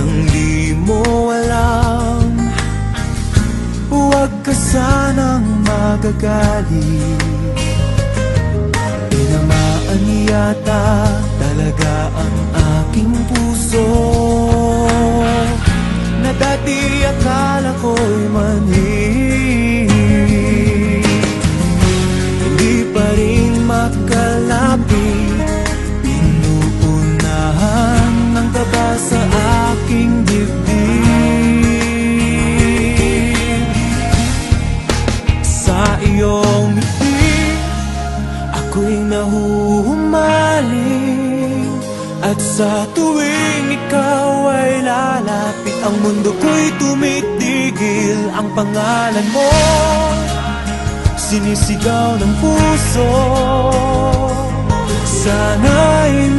nang di mo alam. Huwag ka sanang magagalit, tinamaan yata talaga ang aking puso, na dati akala ko'y manhid. Hindi pa rin makalapit, pinuunahan ng kaba sa aking dibdib. Sa iyong ngiti, ako'y nahuhumaling, at sa tuwing ikaw ay lalapit, ang mundo ko'y tumitigil. Ang pangalan mo sinisigaw ng puso, sana'y